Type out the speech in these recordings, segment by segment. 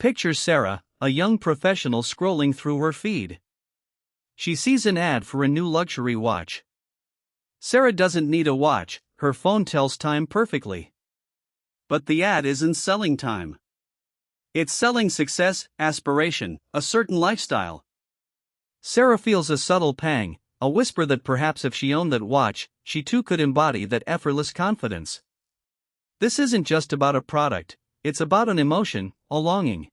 Picture Sarah, a young professional scrolling through her feed. She sees an ad for a new luxury watch. Sarah doesn't need a watch, her phone tells time perfectly. But the ad isn't selling time. It's selling success, aspiration, a certain lifestyle. Sarah feels a subtle pang, a whisper that perhaps if she owned that watch, she too could embody that effortless confidence. This isn't just about a product, it's about an emotion, a longing.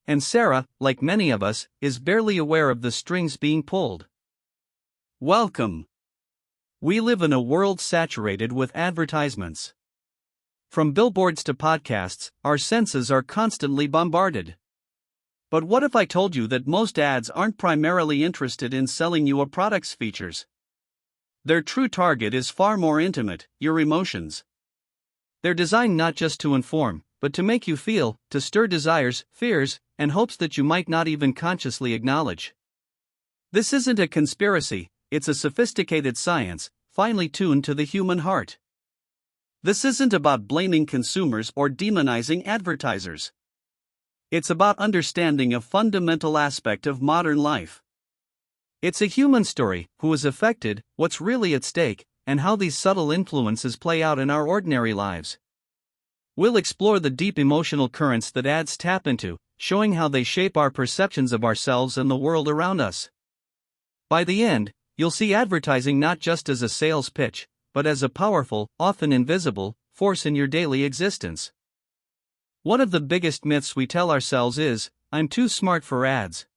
And Sarah, like many of us, is barely aware of the strings being pulled. Welcome. We live in a world saturated with advertisements. From billboards to podcasts, our senses are constantly bombarded. But what if I told you that most ads aren't primarily interested in selling you a product's features? Their true target is far more intimate, your emotions. They're designed not just to inform, but to make you feel, to stir desires, fears, and hopes that you might not even consciously acknowledge. This isn't a conspiracy, it's a sophisticated science, finely tuned to the human heart. This isn't about blaming consumers or demonizing advertisers. It's about understanding a fundamental aspect of modern life. It's a human story, who is affected, what's really at stake, and how these subtle influences play out in our ordinary lives. We'll explore the deep emotional currents that ads tap into, showing how they shape our perceptions of ourselves and the world around us. By the end, you'll see advertising not just as a sales pitch, but as a powerful, often invisible, force in your daily existence. One of the biggest myths we tell ourselves is, I'm too smart for ads.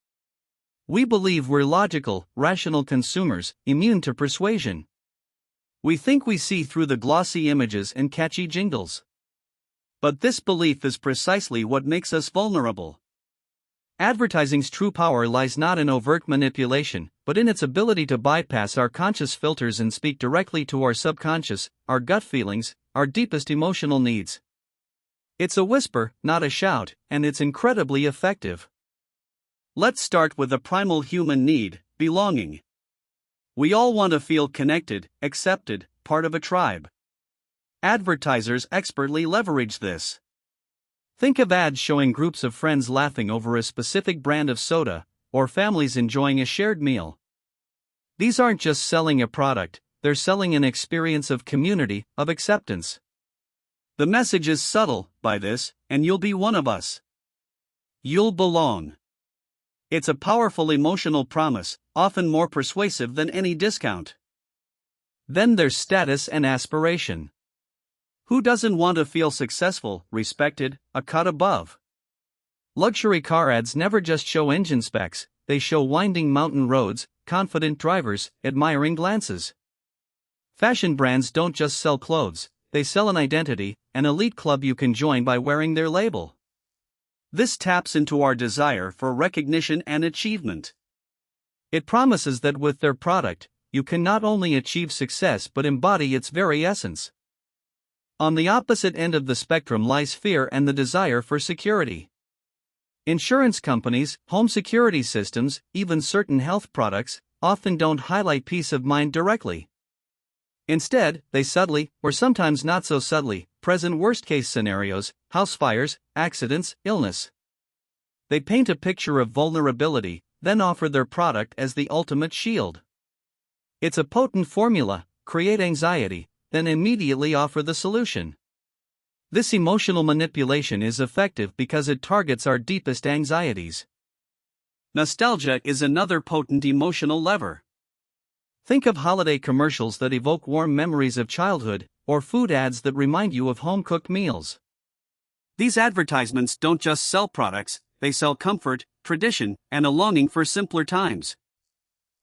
We believe we're logical, rational consumers, immune to persuasion. We think we see through the glossy images and catchy jingles. But this belief is precisely what makes us vulnerable. Advertising's true power lies not in overt manipulation, but in its ability to bypass our conscious filters and speak directly to our subconscious, our gut feelings, our deepest emotional needs. It's a whisper, not a shout, and it's incredibly effective. Let's start with a primal human need, belonging. We all want to feel connected, accepted, part of a tribe. Advertisers expertly leverage this. Think of ads showing groups of friends laughing over a specific brand of soda, or families enjoying a shared meal. These aren't just selling a product, they're selling an experience of community, of acceptance. The message is subtle, buy this, and you'll be one of us. You'll belong. It's a powerful emotional promise, often more persuasive than any discount. Then there's status and aspiration. Who doesn't want to feel successful, respected, a cut above? Luxury car ads never just show engine specs, they show winding mountain roads, confident drivers, admiring glances. Fashion brands don't just sell clothes, they sell an identity, an elite club you can join by wearing their label. This taps into our desire for recognition and achievement. It promises that with their product, you can not only achieve success but embody its very essence. On the opposite end of the spectrum lies fear and the desire for security. Insurance companies, home security systems, even certain health products, often don't highlight peace of mind directly. Instead, they subtly, or sometimes not so subtly, present worst-case scenarios, house fires, accidents, illness. They paint a picture of vulnerability, then offer their product as the ultimate shield. It's a potent formula: create anxiety, then immediately offer the solution. This emotional manipulation is effective because it targets our deepest anxieties. Nostalgia is another potent emotional lever. Think of holiday commercials that evoke warm memories of childhood, or food ads that remind you of home-cooked meals. These advertisements don't just sell products, they sell comfort, tradition, and a longing for simpler times.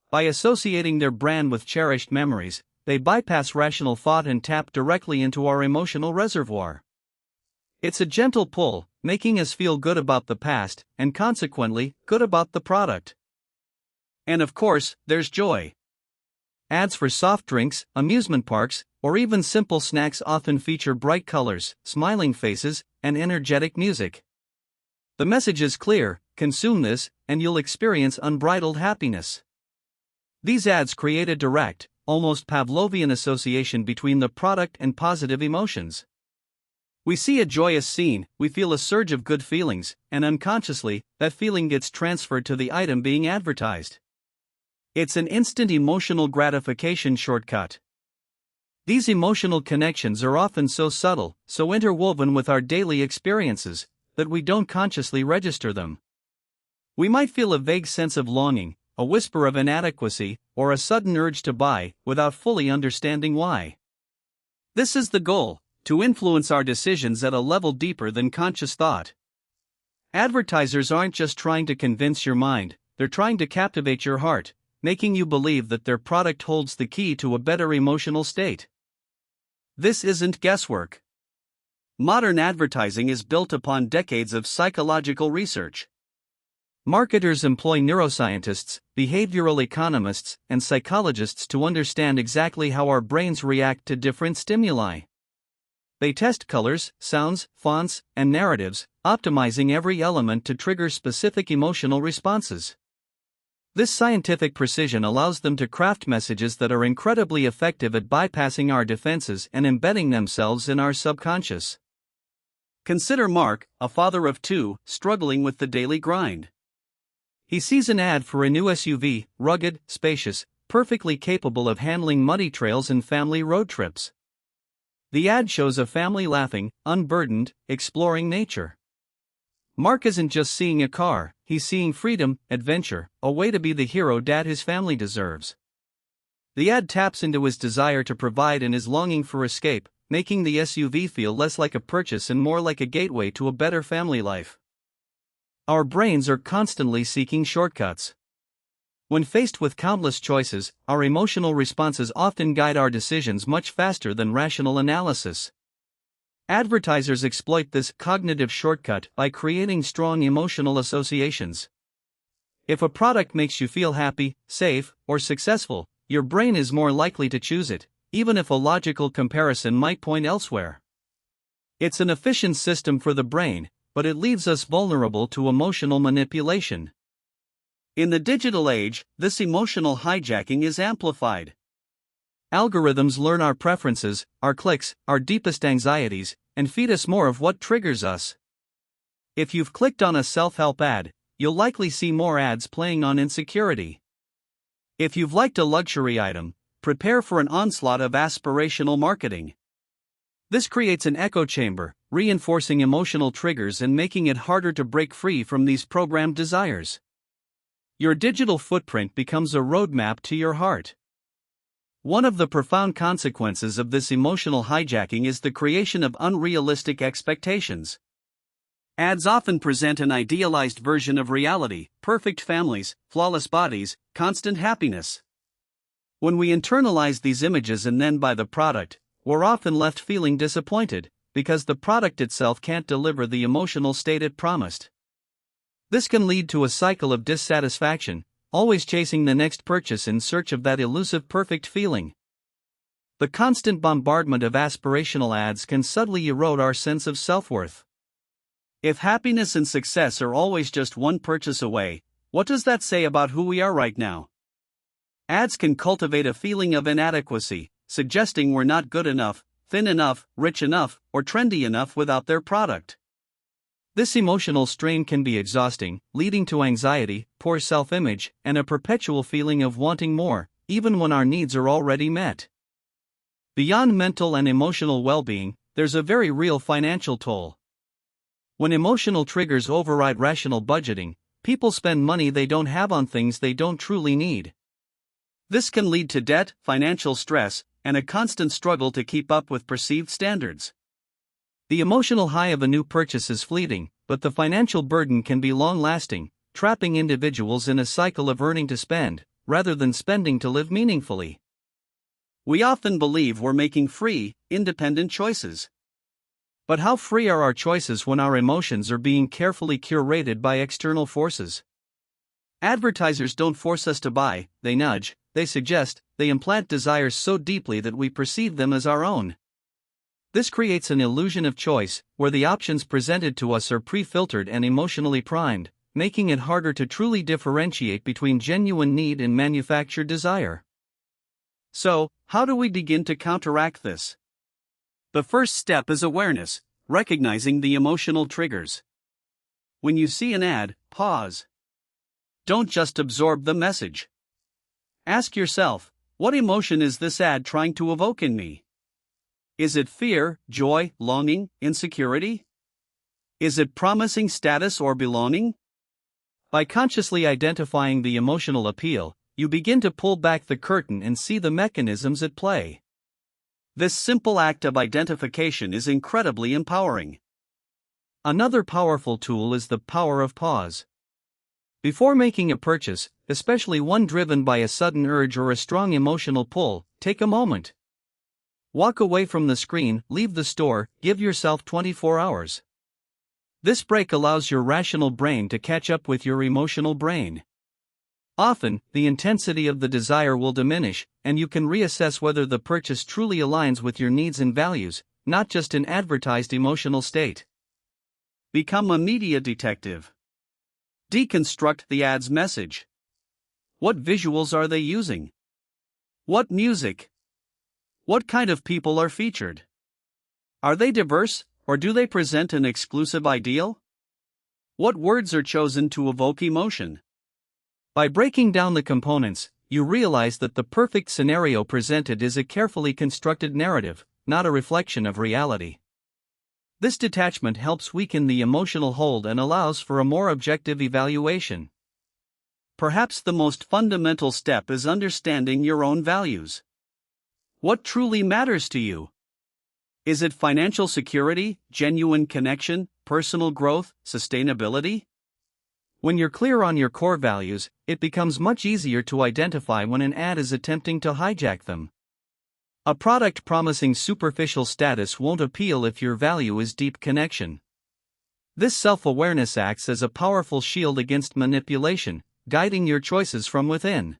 By associating their brand with cherished memories, they bypass rational thought and tap directly into our emotional reservoir. It's a gentle pull, making us feel good about the past, and consequently, good about the product. And of course, there's joy. Ads for soft drinks, amusement parks, or even simple snacks often feature bright colors, smiling faces, and energetic music. The message is clear: consume this, and you'll experience unbridled happiness. These ads create a direct, almost Pavlovian association between the product and positive emotions. We see a joyous scene, we feel a surge of good feelings, and unconsciously, that feeling gets transferred to the item being advertised. It's an instant emotional gratification shortcut. These emotional connections are often so subtle, so interwoven with our daily experiences, that we don't consciously register them. We might feel a vague sense of longing, a whisper of inadequacy, or a sudden urge to buy, without fully understanding why. This is the goal, to influence our decisions at a level deeper than conscious thought. Advertisers aren't just trying to convince your mind, they're trying to captivate your heart, making you believe that their product holds the key to a better emotional state. This isn't guesswork. Modern advertising is built upon decades of psychological research. Marketers employ neuroscientists, behavioral economists, and psychologists to understand exactly how our brains react to different stimuli. They test colors, sounds, fonts, and narratives, optimizing every element to trigger specific emotional responses. This scientific precision allows them to craft messages that are incredibly effective at bypassing our defenses and embedding themselves in our subconscious. Consider Mark, a father of two, struggling with the daily grind. He sees an ad for a new SUV, rugged, spacious, perfectly capable of handling muddy trails and family road trips. The ad shows a family laughing, unburdened, exploring nature. Mark isn't just seeing a car, he's seeing freedom, adventure, a way to be the hero dad his family deserves. The ad taps into his desire to provide and his longing for escape, making the SUV feel less like a purchase and more like a gateway to a better family life. Our brains are constantly seeking shortcuts. When faced with countless choices, our emotional responses often guide our decisions much faster than rational analysis. Advertisers exploit this cognitive shortcut by creating strong emotional associations. If a product makes you feel happy, safe, or successful, your brain is more likely to choose it, even if a logical comparison might point elsewhere. It's an efficient system for the brain, but it leaves us vulnerable to emotional manipulation. In the digital age, this emotional hijacking is amplified. Algorithms learn our preferences, our clicks, our deepest anxieties, and feed us more of what triggers us. If you've clicked on a self-help ad, you'll likely see more ads playing on insecurity. If you've liked a luxury item, prepare for an onslaught of aspirational marketing. This creates an echo chamber, reinforcing emotional triggers and making it harder to break free from these programmed desires. Your digital footprint becomes a roadmap to your heart. One of the profound consequences of this emotional hijacking is the creation of unrealistic expectations. Ads often present an idealized version of reality: perfect families, flawless bodies, constant happiness. When we internalize these images and then buy the product, we're often left feeling disappointed, because the product itself can't deliver the emotional state it promised. This can lead to a cycle of dissatisfaction, always chasing the next purchase in search of that elusive perfect feeling. The constant bombardment of aspirational ads can subtly erode our sense of self-worth. If happiness and success are always just one purchase away, what does that say about who we are right now? Ads can cultivate a feeling of inadequacy, suggesting we're not good enough, thin enough, rich enough, or trendy enough without their product. This emotional strain can be exhausting, leading to anxiety, poor self-image, and a perpetual feeling of wanting more, even when our needs are already met. Beyond mental and emotional well-being, there's a very real financial toll. When emotional triggers override rational budgeting, people spend money they don't have on things they don't truly need. This can lead to debt, financial stress, and a constant struggle to keep up with perceived standards. The emotional high of a new purchase is fleeting, but the financial burden can be long-lasting, trapping individuals in a cycle of earning to spend, rather than spending to live meaningfully. We often believe we're making free, independent choices. But how free are our choices when our emotions are being carefully curated by external forces? Advertisers don't force us to buy, they nudge, they suggest, they implant desires so deeply that we perceive them as our own. This creates an illusion of choice, where the options presented to us are pre-filtered and emotionally primed, making it harder to truly differentiate between genuine need and manufactured desire. So, how do we begin to counteract this? The first step is awareness. Recognizing the emotional triggers. When you see an ad, pause. Don't just absorb the message. Ask yourself, what emotion is this ad trying to evoke in me? Is it fear, joy, longing, insecurity? Is it promising status or belonging? By consciously identifying the emotional appeal, you begin to pull back the curtain and see the mechanisms at play. This simple act of identification is incredibly empowering. Another powerful tool is the power of pause. Before making a purchase, especially one driven by a sudden urge or a strong emotional pull, take a moment. Walk away from the screen, leave the store, give yourself 24 hours. This break allows your rational brain to catch up with your emotional brain. Often, the intensity of the desire will diminish, and you can reassess whether the purchase truly aligns with your needs and values, not just an advertised emotional state. Become a media detective. Deconstruct the ad's message. What visuals are they using? What music? What kind of people are featured? Are they diverse, or do they present an exclusive ideal? What words are chosen to evoke emotion? By breaking down the components, you realize that the perfect scenario presented is a carefully constructed narrative, not a reflection of reality. This detachment helps weaken the emotional hold and allows for a more objective evaluation. Perhaps the most fundamental step is understanding your own values. What truly matters to you? Is it financial security, genuine connection, personal growth, sustainability? When you're clear on your core values, it becomes much easier to identify when an ad is attempting to hijack them. A product promising superficial status won't appeal if your value is deep connection. This self-awareness acts as a powerful shield against manipulation, guiding your choices from within.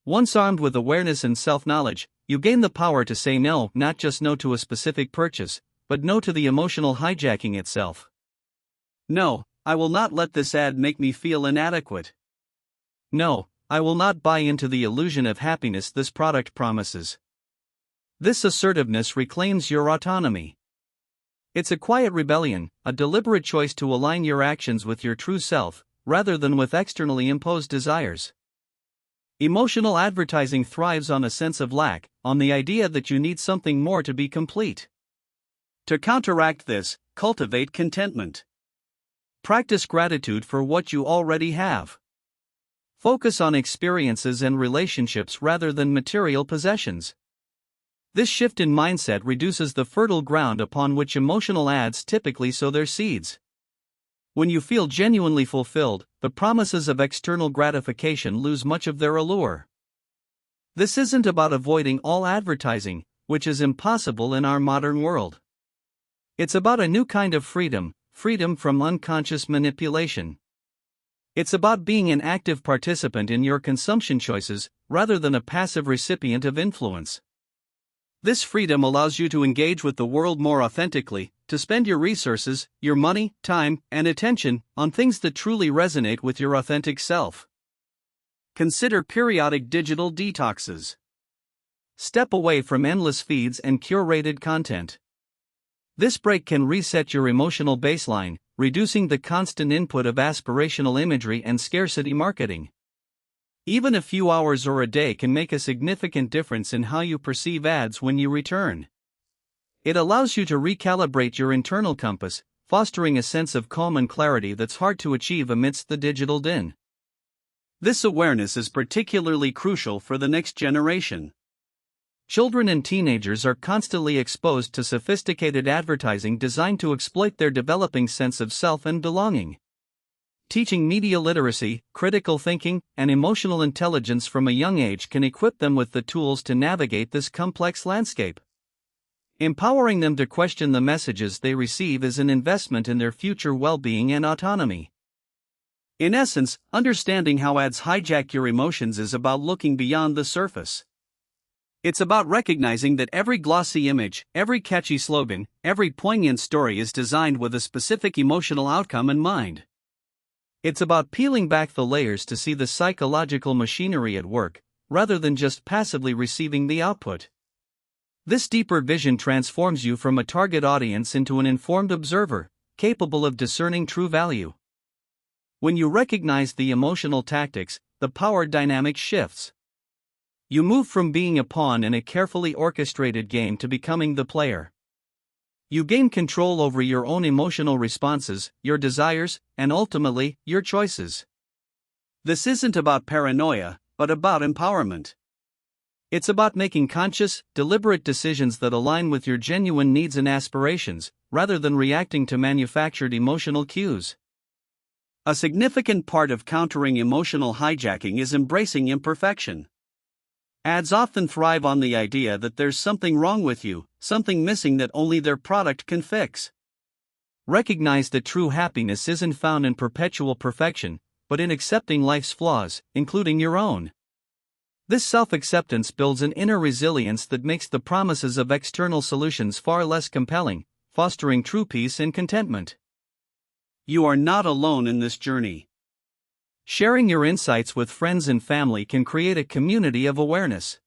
Once armed with awareness and self-knowledge, you gain the power to say no, not just no to a specific purchase, but no to the emotional hijacking itself. No, I will not let this ad make me feel inadequate. No, I will not buy into the illusion of happiness this product promises. This assertiveness reclaims your autonomy. It's a quiet rebellion, a deliberate choice to align your actions with your true self, rather than with externally imposed desires. Emotional advertising thrives on a sense of lack, on the idea that you need something more to be complete. To counteract this, cultivate contentment. Practice gratitude for what you already have. Focus on experiences and relationships rather than material possessions. This shift in mindset reduces the fertile ground upon which emotional ads typically sow their seeds. When you feel genuinely fulfilled, the promises of external gratification lose much of their allure. This isn't about avoiding all advertising, which is impossible in our modern world. It's about a new kind of freedom, freedom from unconscious manipulation. It's about being an active participant in your consumption choices, rather than a passive recipient of influence. This freedom allows you to engage with the world more authentically, to spend your resources, your money, time, and attention on things that truly resonate with your authentic self. Consider periodic digital detoxes. Step away from endless feeds and curated content. This break can reset your emotional baseline, reducing the constant input of aspirational imagery and scarcity marketing. Even a few hours or a day can make a significant difference in how you perceive ads when you return. It allows you to recalibrate your internal compass, fostering a sense of calm and clarity that's hard to achieve amidst the digital din. This awareness is particularly crucial for the next generation. Children and teenagers are constantly exposed to sophisticated advertising designed to exploit their developing sense of self and belonging. Teaching media literacy, critical thinking, and emotional intelligence from a young age can equip them with the tools to navigate this complex landscape. Empowering them to question the messages they receive is an investment in their future well-being and autonomy. In essence, understanding how ads hijack your emotions is about looking beyond the surface. It's about recognizing that every glossy image, every catchy slogan, every poignant story is designed with a specific emotional outcome in mind. It's about peeling back the layers to see the psychological machinery at work, rather than just passively receiving the output. This deeper vision transforms you from a target audience into an informed observer, capable of discerning true value. When you recognize the emotional tactics, the power dynamic shifts. You move from being a pawn in a carefully orchestrated game to becoming the player. You gain control over your own emotional responses, your desires, and ultimately, your choices. This isn't about paranoia, but about empowerment. It's about making conscious, deliberate decisions that align with your genuine needs and aspirations, rather than reacting to manufactured emotional cues. A significant part of countering emotional hijacking is embracing imperfection. Ads often thrive on the idea that there's something wrong with you, something missing that only their product can fix. Recognize that true happiness isn't found in perpetual perfection, but in accepting life's flaws, including your own. This self-acceptance builds an inner resilience that makes the promises of external solutions far less compelling, fostering true peace and contentment. You are not alone in this journey. Sharing your insights with friends and family can create a community of awareness.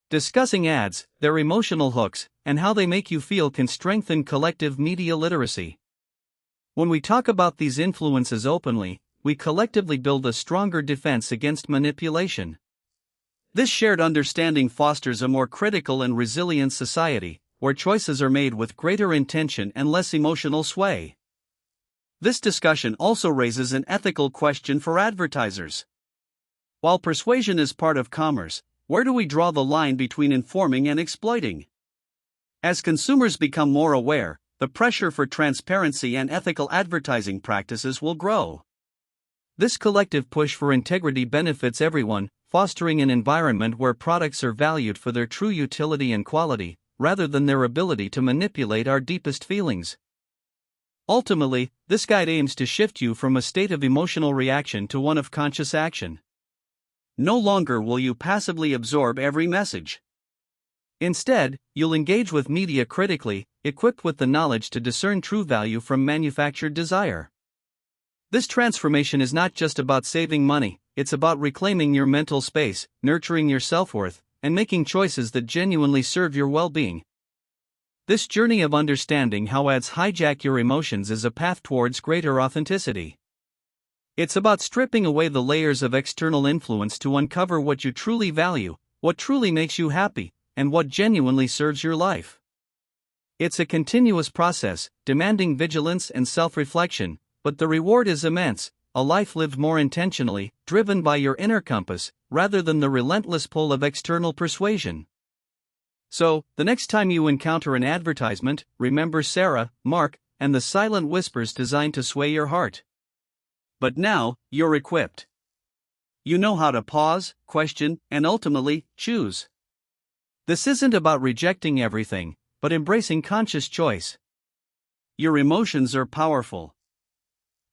Discussing ads, their emotional hooks, and how they make you feel can strengthen collective media literacy. When we talk about these influences openly, we collectively build a stronger defense against manipulation. This shared understanding fosters a more critical and resilient society, where choices are made with greater intention and less emotional sway. This discussion also raises an ethical question for advertisers. While persuasion is part of commerce, where do we draw the line between informing and exploiting? As consumers become more aware, the pressure for transparency and ethical advertising practices will grow. This collective push for integrity benefits everyone, fostering an environment where products are valued for their true utility and quality, rather than their ability to manipulate our deepest feelings. Ultimately, this guide aims to shift you from a state of emotional reaction to one of conscious action. No longer will you passively absorb every message. Instead, you'll engage with media critically, equipped with the knowledge to discern true value from manufactured desire. This transformation is not just about saving money, it's about reclaiming your mental space, nurturing your self-worth, and making choices that genuinely serve your well-being. This journey of understanding how ads hijack your emotions is a path towards greater authenticity. It's about stripping away the layers of external influence to uncover what you truly value, what truly makes you happy, and what genuinely serves your life. It's a continuous process, demanding vigilance and self-reflection, but the reward is immense, a life lived more intentionally, driven by your inner compass, rather than the relentless pull of external persuasion. So, the next time you encounter an advertisement, remember Sarah, Mark, and the silent whispers designed to sway your heart. But now, you're equipped. You know how to pause, question, and ultimately, choose. This isn't about rejecting everything, but embracing conscious choice. Your emotions are powerful.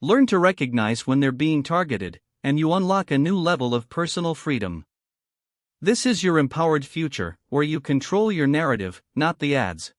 Learn to recognize when they're being targeted, and you unlock a new level of personal freedom. This is your empowered future, where you control your narrative, not the ads.